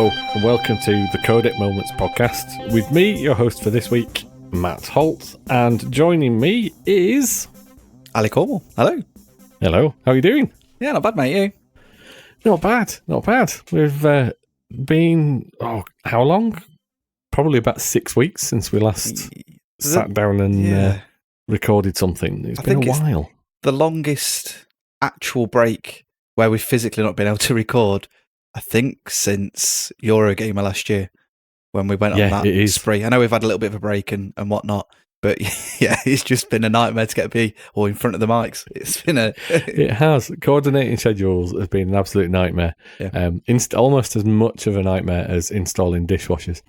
Hello, and welcome to the Codec Moments podcast with me, your host for this week, Matt Holt, and joining me is... Ali Cornwall. Hello. Hello, how are you doing? Yeah, not bad, mate. You? Not bad. We've been, how long? Probably about 6 weeks since we last sat down and recorded something. It's been a while. The longest actual break where we've physically not been able to record, I think, since Eurogamer last year when we went on that spree. I know we've had a little bit of a break and whatnot, but yeah, it's just been a nightmare to get in front of the mics. It's been It has. Coordinating schedules has been an absolute nightmare. Yeah. Almost as much of a nightmare as installing dishwashers.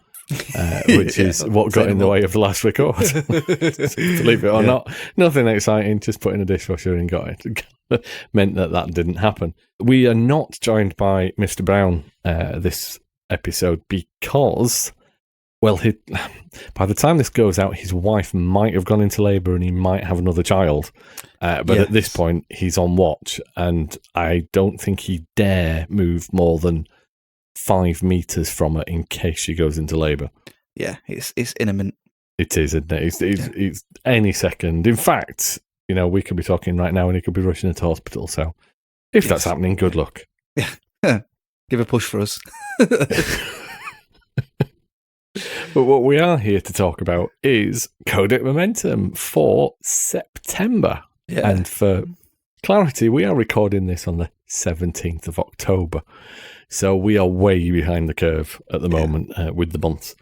Which is what got in the way of the last record. Believe it or not, nothing exciting, just putting a dishwasher in got it. Meant that didn't happen. We are not joined by Mr. Brown this episode because, well, by the time this goes out, his wife might have gone into labour and he might have another child. But at this point, he's on watch, and I don't think he dare move more than 5 meters from her in case she goes into labour. Yeah, it's imminent. It is, isn't it? It's any second. In fact, we could be talking right now and he could be rushing to hospital. So if that's happening, good luck. Yeah, give a push for us. But what we are here to talk about is Codec Momentum for September. Yeah. And for clarity, we are recording this on the 17th of October. So we are way behind the curve at the moment with the months.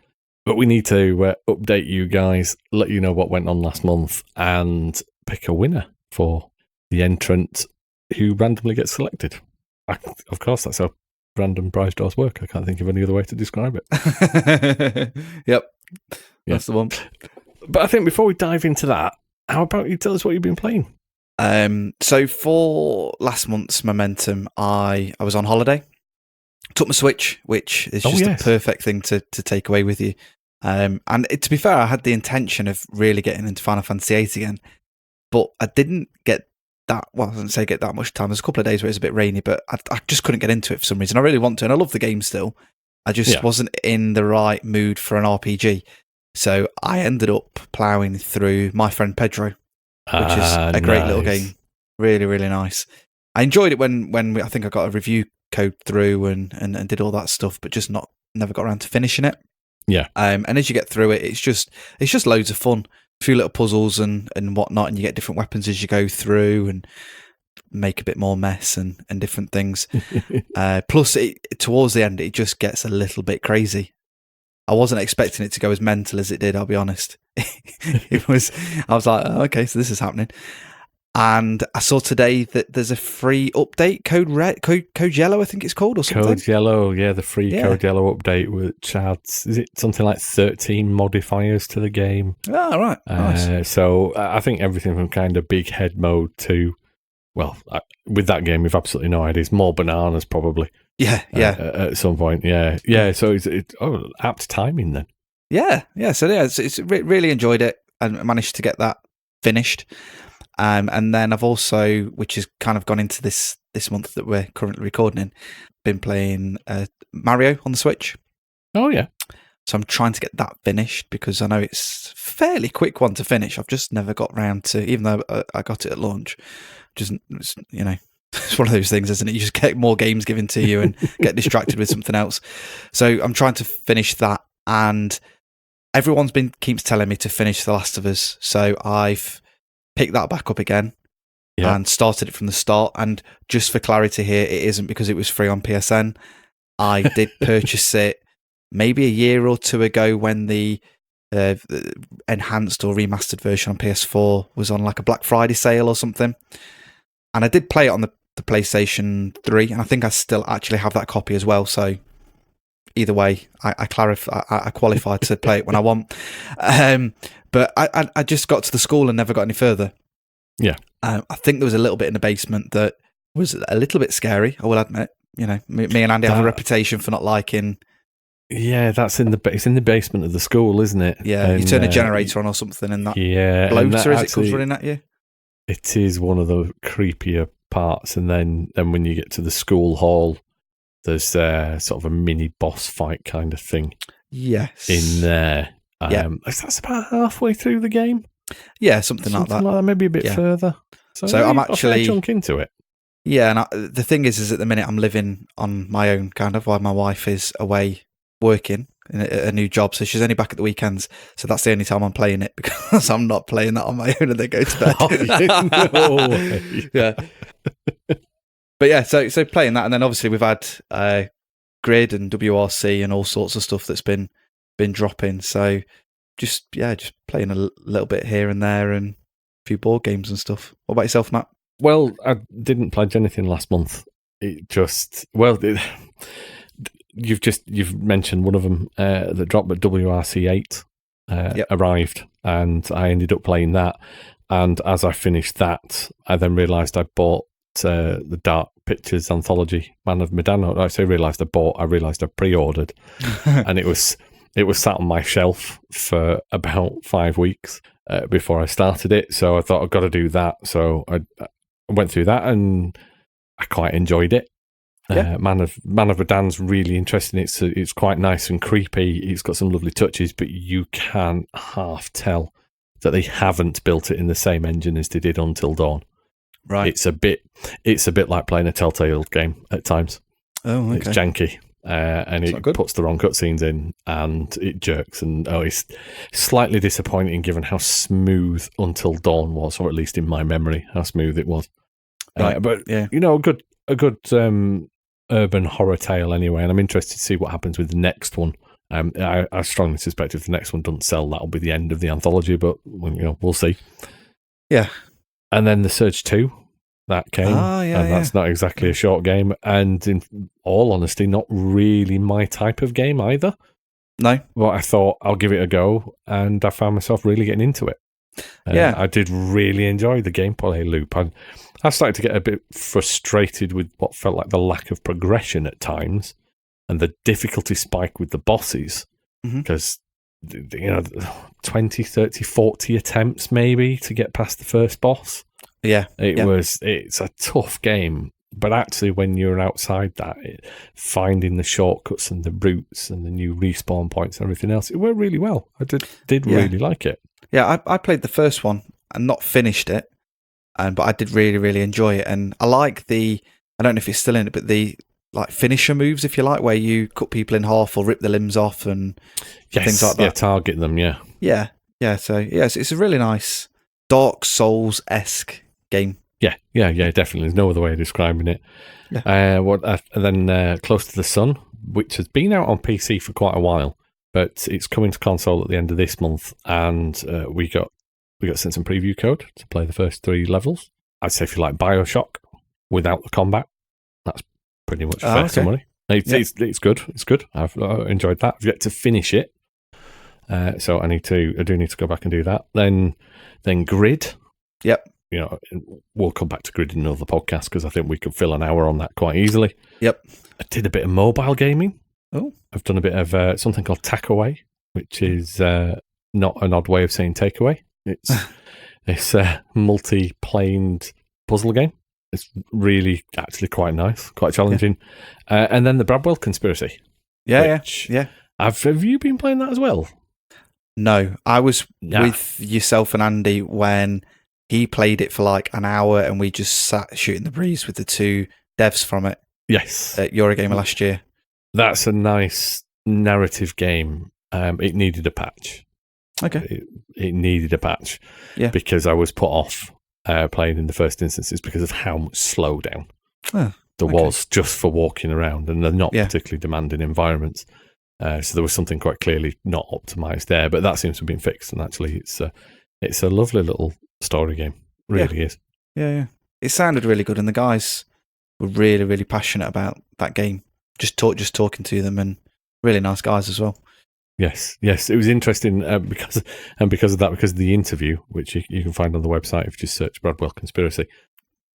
But we need to update you guys, let you know what went on last month, and pick a winner for the entrant who randomly gets selected. Of course, that's how random prize draws work. I can't think of any other way to describe it. Yep, that's the one. But I think before we dive into that, how about you tell us what you've been playing? So for last month's Momentum, I was on holiday. Took my Switch, which is just the perfect thing to take away with you. And to be fair, I had the intention of really getting into Final Fantasy VIII again, but I didn't get that. Well, I didn't say get that much time. There's a couple of days where it was a bit rainy, but I just couldn't get into it for some reason. I really want to, and I love the game still. I just wasn't in the right mood for an RPG. So I ended up ploughing through My Friend Pedro, which is a great little game. Really, really nice. I enjoyed it when I think I got a review code through and did all that stuff, but just never got around to finishing it. Yeah. And as you get through it, it's just loads of fun. A few little puzzles and whatnot, and you get different weapons as you go through and make a bit more mess and different things. Plus, towards the end, it just gets a little bit crazy. I wasn't expecting it to go as mental as it did, I'll be honest. I was like, oh, okay, so this is happening. And I saw today that there's a free update, Code Yellow, I think it's called, or something. Code Yellow, the free Code Yellow update, which adds, is it something like 13 modifiers to the game? Oh, right. Nice. So I think everything from kind of big head mode to, with that game, we've absolutely no idea. It's more bananas, probably. Yeah. At some point, yeah. So it's apt timing then. Yeah. So it's really enjoyed it and managed to get that finished. And then I've also, which has kind of gone into this month that we're currently recording in, been playing Mario on the Switch. Oh, yeah. So I'm trying to get that finished because I know it's a fairly quick one to finish. I've just never got round to, even though I got it at launch, it's one of those things, isn't it? You just get more games given to you and get distracted with something else. So I'm trying to finish that, and everyone's keeps telling me to finish The Last of Us. So I've picked that back up again and started it from the start. And just for clarity here, it isn't because it was free on PSN. I did purchase it maybe a year or two ago when the enhanced or remastered version on PS4 was on like a Black Friday sale or something. And I did play it on the PlayStation 3, and I think I still actually have that copy as well. So either way, I qualify to play it when I want. But I just got to the school and never got any further. Yeah. I think there was a little bit in the basement that was a little bit scary, I will admit. Me and Andy have a reputation for not liking... Yeah, it's in the basement of the school, isn't it? Yeah, and you turn a generator on or something and that bloater as it comes running at you. It is one of the creepier parts, and then when you get to the school hall, There's sort of a mini boss fight kind of thing Yes. in there. That's about halfway through the game. Yeah, something like that. Maybe a bit further. So I'm actually chunk into it. Yeah, and the thing is at the minute I'm living on my own, kind of, while my wife is away working in a new job. So she's only back at the weekends. So that's the only time I'm playing it, because I'm not playing that on my own and they go to bed. No way. Yeah. But yeah, so playing that, and then obviously we've had GRID and WRC and all sorts of stuff that's been dropping. So just playing a little bit here and there and a few board games and stuff. What about yourself, Matt? Well, I didn't pledge anything last month. You've mentioned one of them that dropped, but WRC 8 arrived, and I ended up playing that. And as I finished that, I then realised I bought the Dark Pictures anthology, Man of Medan. I realised I pre-ordered, and it was sat on my shelf for about 5 weeks before I started it. So I thought I've got to do that. So I went through that and I quite enjoyed it. Man of Medan's really interesting. It's quite nice and creepy. It's got some lovely touches, but you can half tell that they haven't built it in the same engine as they did Until Dawn. Right. It's a bit like playing a Telltale game at times. Oh, okay. It's janky. And it puts the wrong cutscenes in, and it jerks. And it's slightly disappointing given how smooth Until Dawn was, or at least in my memory, how smooth it was. Right. But a good urban horror tale anyway. And I'm interested to see what happens with the next one. I strongly suspect if the next one doesn't sell, that'll be the end of the anthology. But we'll see. Yeah. And then the Surge 2. That came, that's not exactly a short game, and in all honesty, not really my type of game either. No. But I thought I'll give it a go, and I found myself really getting into it. I did really enjoy the gameplay loop. I started to get a bit frustrated with what felt like the lack of progression at times, and the difficulty spike with the bosses, because 20, 30, 40 attempts maybe to get past the first boss. It's a tough game, but actually when you're outside that, finding the shortcuts and the routes and the new respawn points and everything else, it worked really well. I did really like it. Yeah, I played the first one and not finished it, but I did really, really enjoy it. And I like I don't know if it's still in it, but the like finisher moves, if you like, where you cut people in half or rip the limbs off and things like that. Yeah, target them, yeah. Yeah, so it's a really nice Dark Souls-esque game. Yeah, definitely. There's no other way of describing it. Yeah. Then Close to the Sun, which has been out on PC for quite a while, but it's coming to console at the end of this month, and we got sent some preview code to play the first 3 levels. I'd say if you like BioShock without the combat, that's pretty much fair to money. It's good. It's good. I've enjoyed that. I've yet to finish it, so I do need to go back and do that. Then GRID. Yep. We'll come back to GRID in another podcast because I think we could fill an hour on that quite easily. Yep. I did a bit of mobile gaming. Oh. I've done a bit of something called Takeaway, which is not an odd way of saying takeaway. It's a multi-planed puzzle game. It's really actually quite nice, quite challenging. Yeah. And then the Bradwell Conspiracy. Yeah. Have you been playing that as well? No, I was with yourself and Andy when he played it for like an hour and we just sat shooting the breeze with the 2 devs from it. Yes. At Eurogamer last year. That's a nice narrative game. It needed a patch. Okay. It needed a patch. Yeah. Because I was put off playing in the first instances because of how much slowdown there was just for walking around, and they're not particularly demanding environments. So there was something quite clearly not optimized there, but that seems to have been fixed, and actually it's a lovely little story game. Really is. Yeah. It sounded really good, and the guys were really, really passionate about that game. Just talking to them, and really nice guys as well. Yes. It was interesting because of the interview, which you can find on the website if you just search Bradwell Conspiracy.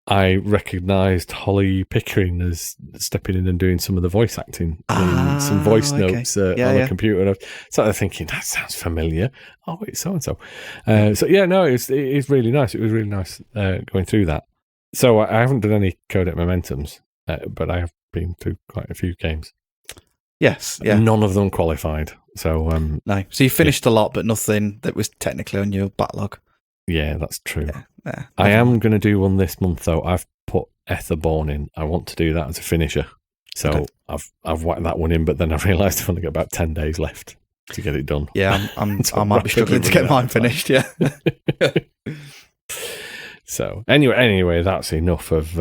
I recognised Holly Pickering as stepping in and doing some of the voice acting in some voice notes on the computer. And I started thinking, that sounds familiar. Oh, it's so-and-so. It's really nice. It was really nice going through that. So I haven't done any Codec Momentums, but I have been to quite a few games. Yes, yeah. None of them qualified. So no. So you finished a lot, but nothing that was technically on your backlog. Yeah, that's true. Yeah, I am going to do one this month, though. I've put Etherborn in. I want to do that as a finisher. So okay. I've whacked that one in, but then I realised I've only got about 10 days left to get it done. Yeah, I might be struggling to get mine finished, yeah. So anyway, that's enough of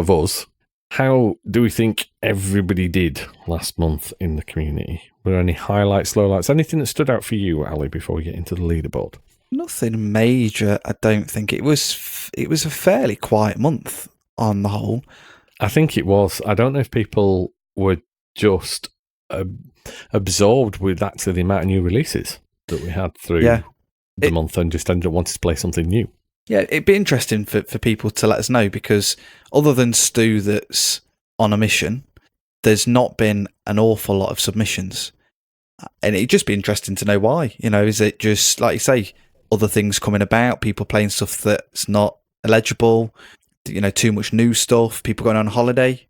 us. How do we think everybody did last month in the community? Were there any highlights, lowlights, anything that stood out for you, Ali, before we get into the leaderboard? Nothing major, I don't think. It was a fairly quiet month on the whole. I think it was. I don't know if people were just absorbed with actually the amount of new releases that we had through the month and just ended up wanting to play something new. Yeah, it'd be interesting for people to let us know, because other than Stu that's on a mission, there's not been an awful lot of submissions. And it'd just be interesting to know why. Is it just, like you say, other things coming about, people playing stuff that's not eligible, too much new stuff, people going on holiday?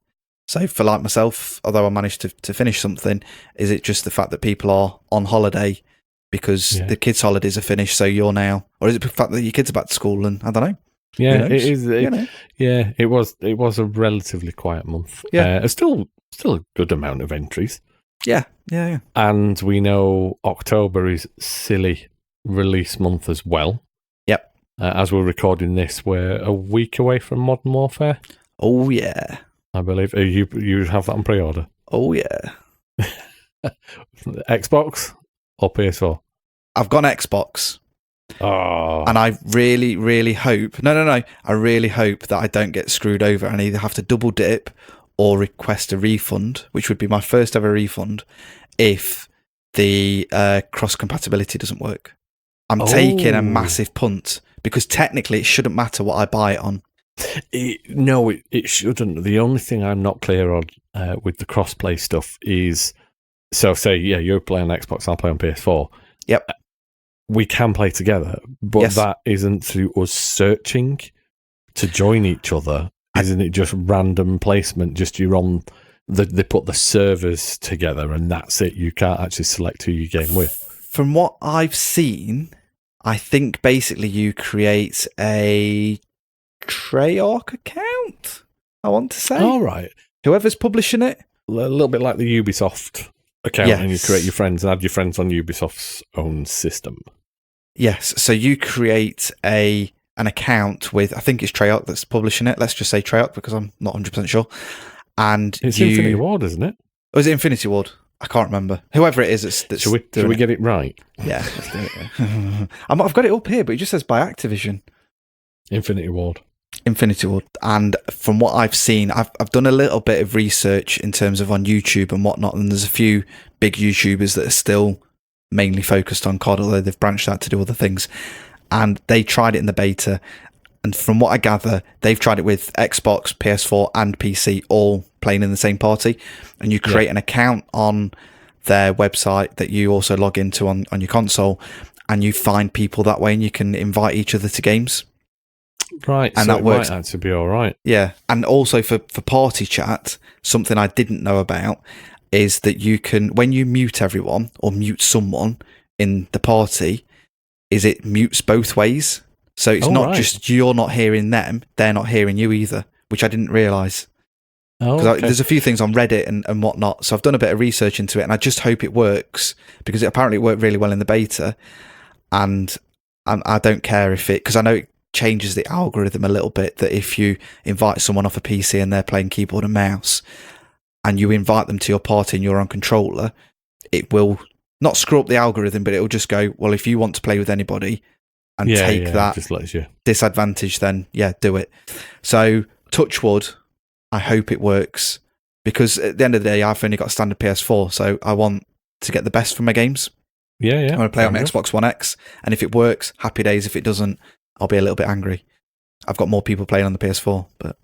So for like myself, although I managed to finish something, is it just the fact that people are on holiday because the kids' holidays are finished, so you're now, or is it the fact that your kids are back to school? And I don't know. Yeah, it is. Yeah, it was a relatively quiet month. Yeah, still a good amount of entries. Yeah. And we know October is silly release month as well. Yep. As we're recording this, we're a week away from Modern Warfare. Oh yeah, I believe you have that on pre-order. Oh yeah. Xbox or PS4? I've got an Xbox. Oh. And I really, really hope... No. I really hope that I don't get screwed over and either have to double dip or request a refund, which would be my first ever refund, if the cross-compatibility doesn't work. I'm taking a massive punt, because technically it shouldn't matter what I buy it on. No, it shouldn't. The only thing I'm not clear on with the cross-play stuff is... So say, you're playing on Xbox, I'll play on PS4. Yep. We can play together, but that isn't through us searching to join each other. Isn't it just random placement? Just you're on... They put the servers together and that's it. You can't actually select who you game with. From what I've seen, I think basically you create a Treyarch account, I want to say. All right. Whoever's publishing it. A little bit like the Ubisoft account, and you create your friends and add your friends on Ubisoft's own system. Yes, so you create an account with, I think it's Treyarch that's publishing it. Let's just say Treyarch, because I'm not 100% sure. And it's Infinity Ward, isn't it? Oh, is it Infinity Ward? I can't remember. Whoever it is that's should we get it right? Yeah, let's do it. I've got it up here, but it just says by Activision. Infinity Ward. And from what I've seen, I've done a little bit of research in terms of on YouTube and whatnot, and there's a few big YouTubers that are still mainly focused on COD, although they've branched out to do other things. And they tried it in the beta, and from what I gather, they've tried it with Xbox, PS4 and PC all playing in the same party, and you create an account on their website that you also log into on your console, and you find people that way, and you can invite each other to games. Right, and so that works. Might actually be all right. Yeah, and also for party chat, something I didn't know about is that you can, when you mute everyone or mute someone in the party, is it mutes both ways. So it's not just you're not hearing them, they're not hearing you either, which I didn't realise. Because there's a few things on Reddit and whatnot, so I've done a bit of research into it, and I just hope it works, because it apparently worked really well in the beta, and I don't care if it, because I know it changes the algorithm a little bit, that if you invite someone off a PC and they're playing keyboard and mouse, and you invite them to your party and you're on controller, it will not screw up the algorithm, but it will just go, well, if you want to play with anybody and take that just lets you disadvantage, then do it. So touch wood, I hope it works, because at the end of the day, I've only got a standard PS4, so I want to get the best from my games. Yeah. I want to play on my Xbox One X, and if it works, happy days. If it doesn't, I'll be a little bit angry. I've got more people playing on the PS4, but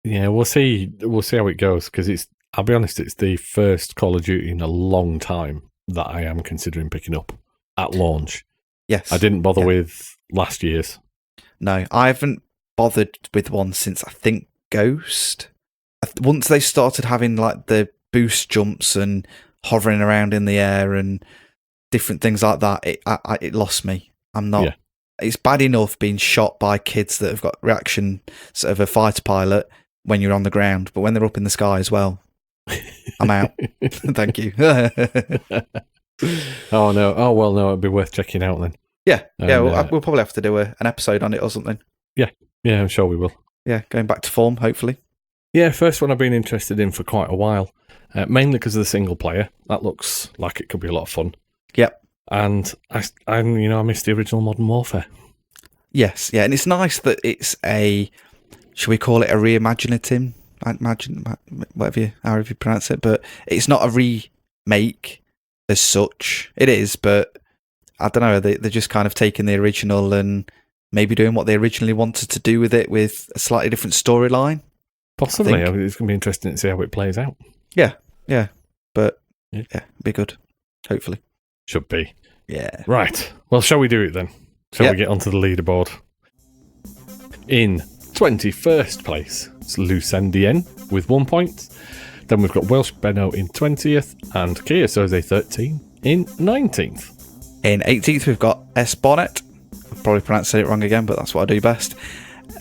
yeah, we'll see how it goes, because I'll be honest, it's the first Call of Duty in a long time that I am considering picking up at launch. Yes. I didn't bother with last year's. No, I haven't bothered with one since, I think, Ghost. once they started having like the boost jumps and hovering around in the air and different things like that, it lost me. I'm not. Yeah. It's bad enough being shot by kids that have got reaction sort of a fighter pilot when you're on the ground, but when they're up in the sky as well, I'm out. Thank you. Oh no! Oh well, no. It'd be worth checking out then. Yeah, we'll probably have to do an episode on it or something. Yeah, I'm sure we will. Yeah, going back to form, hopefully. Yeah, first one I've been interested in for quite a while, mainly because of the single player. That looks like it could be a lot of fun. Yep. And I missed the original Modern Warfare. Yes, yeah, and it's nice that it's should we call it a reimaginative? However you pronounce it, but it's not a remake as such. It is, but I don't know. They're just kind of taking the original and maybe doing what they originally wanted to do with it, with a slightly different storyline. Possibly, it's going to be interesting to see how it plays out. Yeah, but it'll be good. Hopefully. Should be. Yeah. Right. Well, shall we do it then? Shall we get onto the leaderboard? In 21st place, it's Lucendien with 1 point. Then we've got Welsh Benno in 20th and Kia Soze 13 in 19th. In 18th, we've got S. Bonnet. I've probably pronounced it wrong again, but that's what I do best.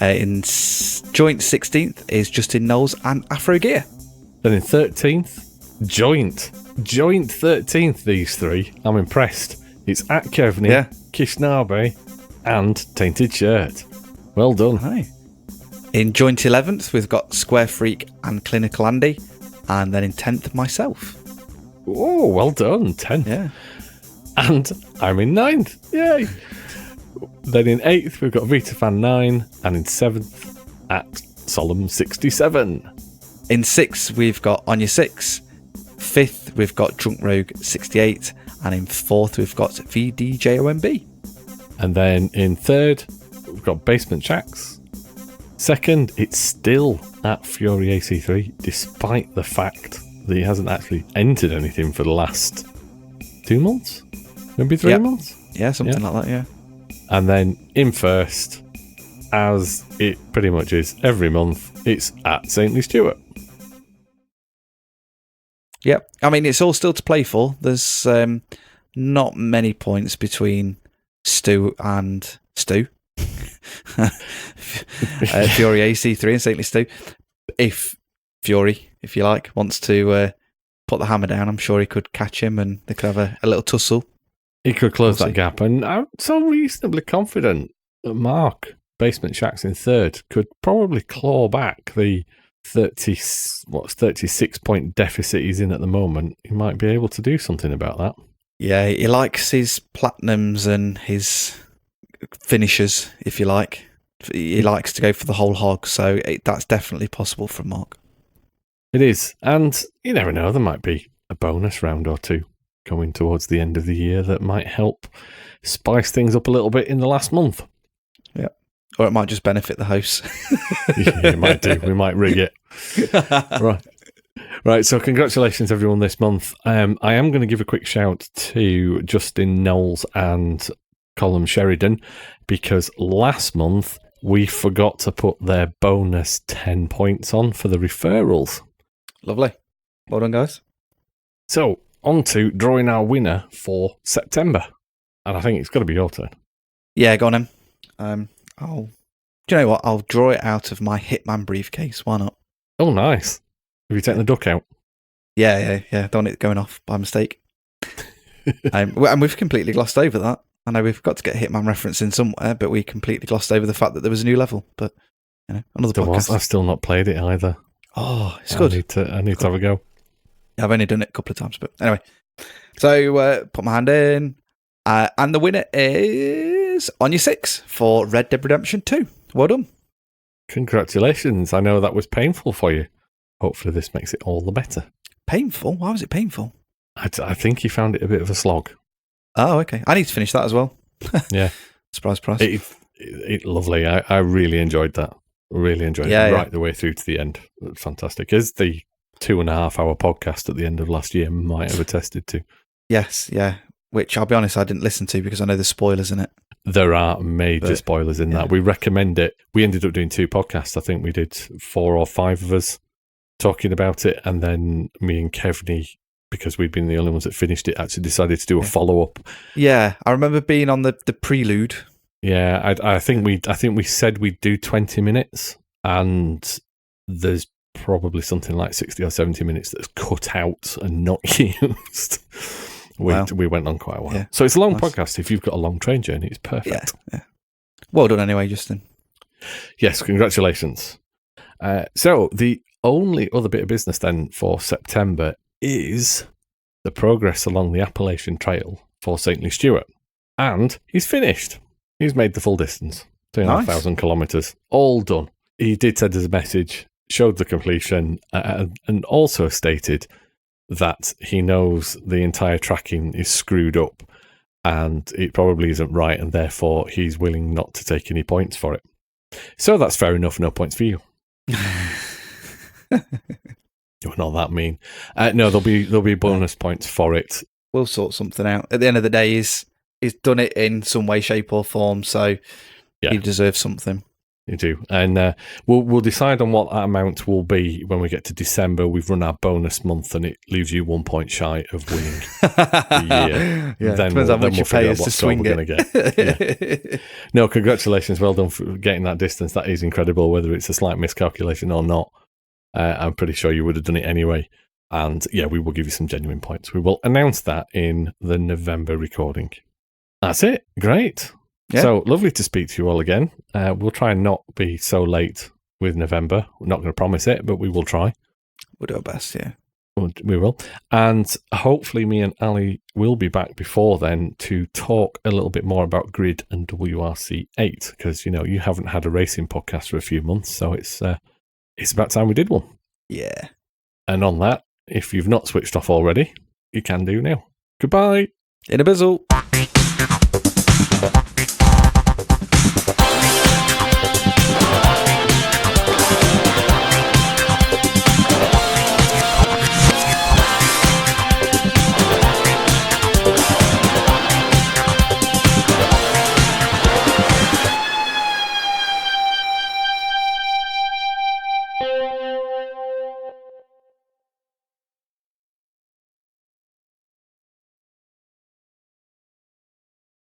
In joint 16th is Justin Knowles and Afro Gear. Then in 13th, joint 13th, these three. I'm impressed. It's Atkevny, Kishnabe, and Tainted Shirt. Well done. Hi. In joint 11th, we've got Square Freak and Clinical Andy. And then in 10th, myself. Oh, well done. 10th. Yeah. And I'm in 9th. Yay. Then in 8th, we've got VitaFan 9. And in 7th, at Solemn 67. In 6th, we've got Anya 6. 5th, we've got Drunk Rogue 68. And in 4th, we've got VDJOMB. And then in 3rd, we've got Basement Shacks. 2nd, it's still at Fury AC3, despite the fact that he hasn't actually entered anything for the last 2 months? Maybe 3 months? Yeah, something like that, yeah. And then in 1st, as it pretty much is every month, it's at Saintly Stewart. Yep. I mean, it's all still to play for. There's not many points between Stu and Stu. Fury AC3 and Saintly Stu. If Fury, if you like, wants to put the hammer down, I'm sure he could catch him and they could have a little tussle. He could close that gap, and I'm so reasonably confident that Mark, Basement Shacks in 3rd, could probably claw back the 36 point deficit he's in at the moment. He might be able to do something about that. Yeah, he likes his platinums and his finishers, if you like. He likes to go for the whole hog, so that's definitely possible from Mark. It is, and you never know, there might be a bonus round or two coming towards the end of the year that might help spice things up a little bit in the last month. Yeah. Or it might just benefit the house. Yeah, it might do. We might rig it. Right, so congratulations everyone this month. I am going to give a quick shout to Justin Knowles and Colm Sheridan, because last month we forgot to put their bonus 10 points on for the referrals. Lovely. Well done, guys. So, on to drawing our winner for September. And I think it's got to be your turn. Yeah, go on then. Do you know what? I'll draw it out of my Hitman briefcase. Why not? Oh, nice. Have you taken the duck out? Yeah. Don't want it going off by mistake. And we've completely glossed over that. I know we've got to get Hitman reference in somewhere, but we completely glossed over the fact that there was a new level. But, another podcast. I've still not played it either. Oh, it's good. I need to have a go. I've only done it a couple of times, but anyway. So, put my hand in. And the winner is Anya 6 for Red Dead Redemption 2. Well done. Congratulations. I know that was painful for you. Hopefully this makes it all the better. Painful? Why was it painful? I think you found it a bit of a slog. Oh, okay. I need to finish that as well. Yeah. Surprise. It lovely. I really enjoyed that. Really enjoyed it right the way through to the end. Fantastic. As the 2.5 hour podcast at the end of last year might have attested to. Yes, yeah. Which I'll be honest, I didn't listen to because I know there's spoilers in it. There are major spoilers in that. We recommend it. We ended up doing 2 podcasts. I think we did 4 or 5 of us talking about it, and then me and Kevney, because we'd been the only ones that finished it, actually decided to do a follow-up. Yeah, I remember being on the prelude. Yeah, I think we said we'd do 20 minutes, and there's probably something like 60 or 70 minutes that's cut out and not used. We went on quite a while. Yeah. So it's a long podcast. If you've got a long train journey, it's perfect. Yeah. Well done anyway, Justin. Yes, congratulations. So the only other bit of business then for September is the progress along the Appalachian Trail for St. Lee Stewart. And he's finished. He's made the full distance, 2,500 kilometres, all done. He did send us a message, showed the completion, and also stated that he knows the entire tracking is screwed up and it probably isn't right, and therefore he's willing not to take any points for it. So that's fair enough, no points for you. You're not that mean. No, there'll be bonus points for it. We'll sort something out. At the end of the day, he's done it in some way, shape, or form, so he deserves something. You do, and we'll decide on what that amount will be when we get to December. We've run our bonus month, and it leaves you 1 point shy of winning the year. Yeah, then depends how much you pay us to swing it. Get. No, congratulations, well done for getting that distance. That is incredible. Whether it's a slight miscalculation or not, I'm pretty sure you would have done it anyway. And yeah, we will give you some genuine points. We will announce that in the November recording. That's it. Great. Yeah. So lovely to speak to you all again. We'll try and not be so late with November. We're not going to promise it, but we will try. We'll do our best, yeah. We will. And hopefully me and Ali will be back before then to talk a little bit more about GRID and WRC8, because, you haven't had a racing podcast for a few months, so it's about time we did one. Yeah. And on that, if you've not switched off already, you can do now. Goodbye. In a bizzle.